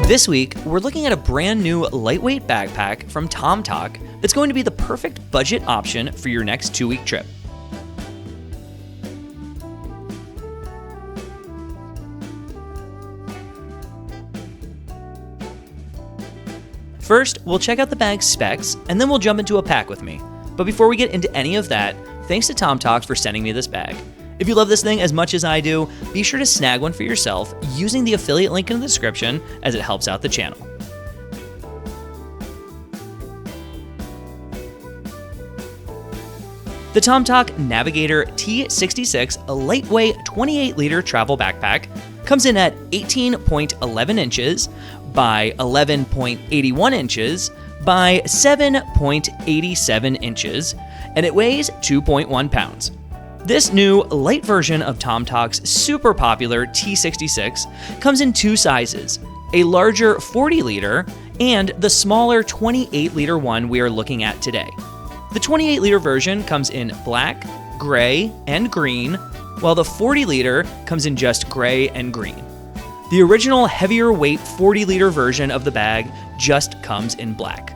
This week, we're looking at a brand new lightweight backpack from Tomtoc that's going to be the perfect budget option for your next 2-week trip. First, we'll check out the bag's specs, and then we'll jump into a pack with me. But before we get into any of that, thanks to Tomtoc for sending me this bag. If you love this thing as much as I do, be sure to snag one for yourself using the affiliate link in the description, as it helps out the channel. The Tomtoc Navigator T66 Liteway 28-liter travel backpack comes in at 18.11 inches by 11.81 inches by 7.87 inches, and it weighs 2.1 pounds. This new light version of Tomtoc's super popular T66 comes in two sizes, a larger 40-liter and the smaller 28-liter one we are looking at today. The 28-liter version comes in black, gray, and green, while the 40-liter comes in just gray and green. The original heavier weight 40-liter version of the bag just comes in black.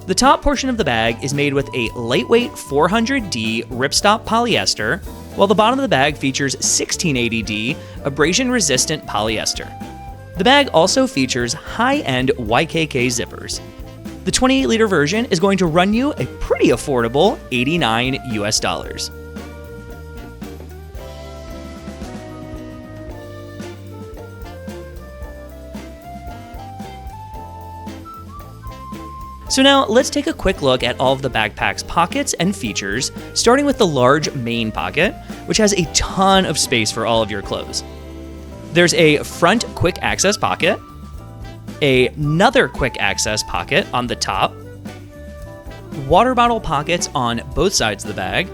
The top portion of the bag is made with a lightweight 400D ripstop polyester, while the bottom of the bag features 1680D abrasion-resistant polyester. The bag also features high-end YKK zippers. The 28-liter version is going to run you a pretty affordable $89 US. So now let's take a quick look at all of the backpack's pockets and features, starting with the large main pocket, which has a ton of space for all of your clothes. There's a front quick access pocket, another quick access pocket on the top, water bottle pockets on both sides of the bag,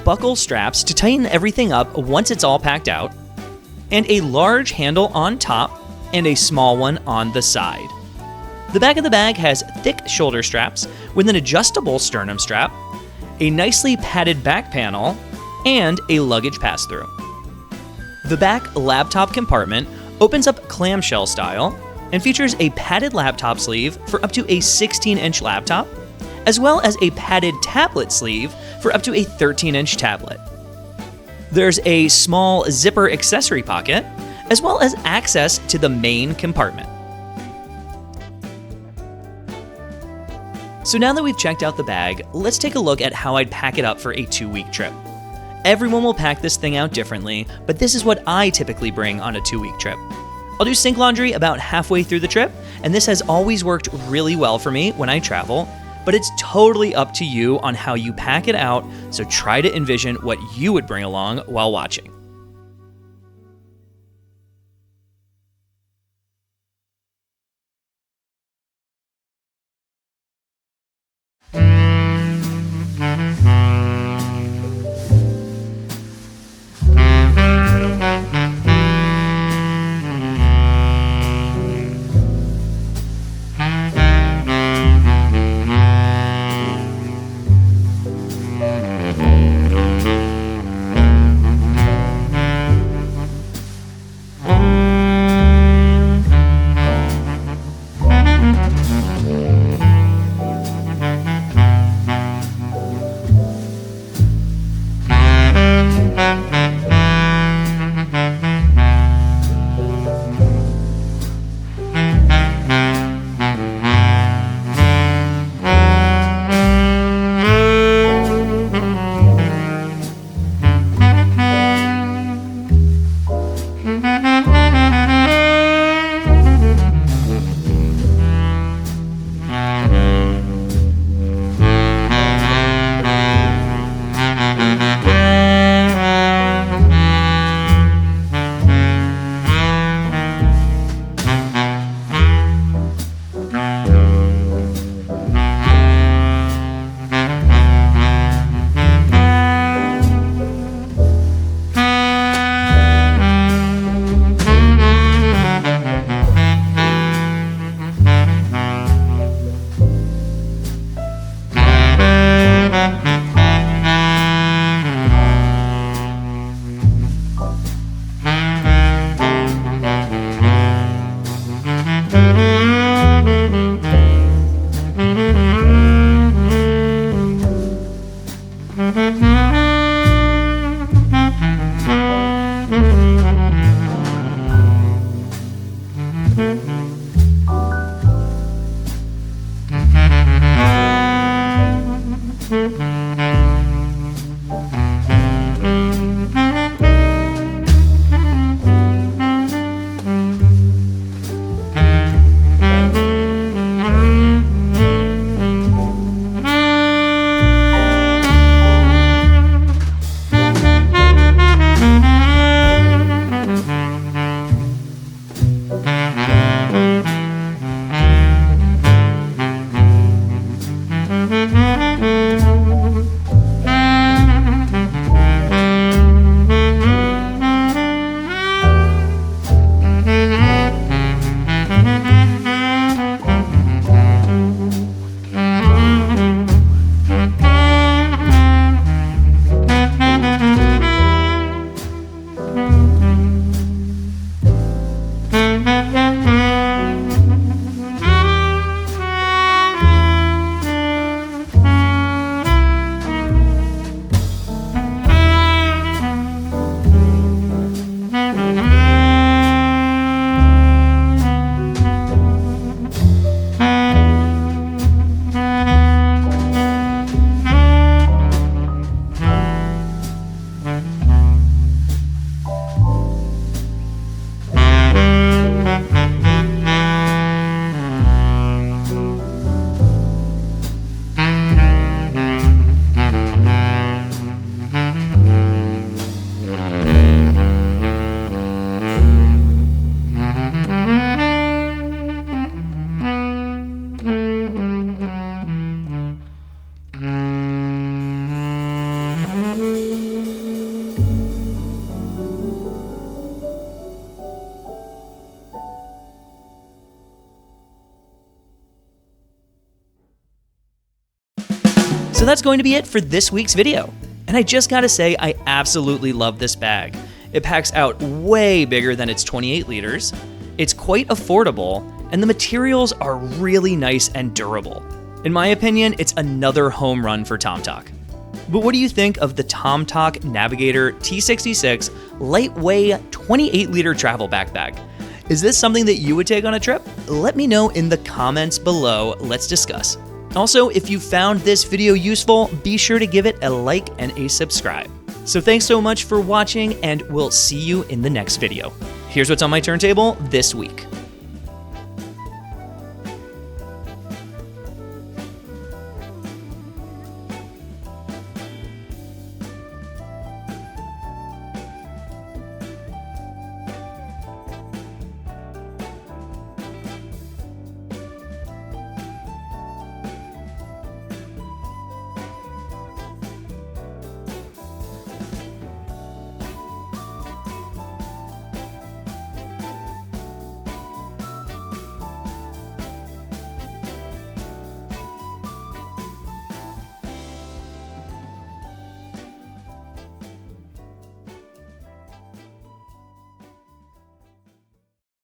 buckle straps to tighten everything up once it's all packed out, and a large handle on top and a small one on the side. The back of the bag has thick shoulder straps with an adjustable sternum strap, a nicely padded back panel, and a luggage pass-through. The back laptop compartment opens up clamshell style and features a padded laptop sleeve for up to a 16-inch laptop, as well as a padded tablet sleeve for up to a 13-inch tablet. There's a small zipper accessory pocket, as well as access to the main compartment. So now that we've checked out the bag, let's take a look at how I'd pack it up for a 2-week trip. Everyone will pack this thing out differently, but this is what I typically bring on a 2-week trip. I'll do sink laundry about halfway through the trip, and this has always worked really well for me when I travel, but it's totally up to you on how you pack it out, so try to envision what you would bring along while watching. So that's going to be it for this week's video. And I just gotta say, I absolutely love this bag. It packs out way bigger than its 28 liters. It's quite affordable, and the materials are really nice and durable. In my opinion, it's another home run for Tomtoc. But what do you think of the Tomtoc Navigator T66 Liteway 28-liter travel backpack? Is this something that you would take on a trip? Let me know in the comments below. Let's discuss. Also, if you found this video useful, be sure to give it a like and a subscribe. So thanks so much for watching, and we'll see you in the next video. Here's what's on my turntable this week.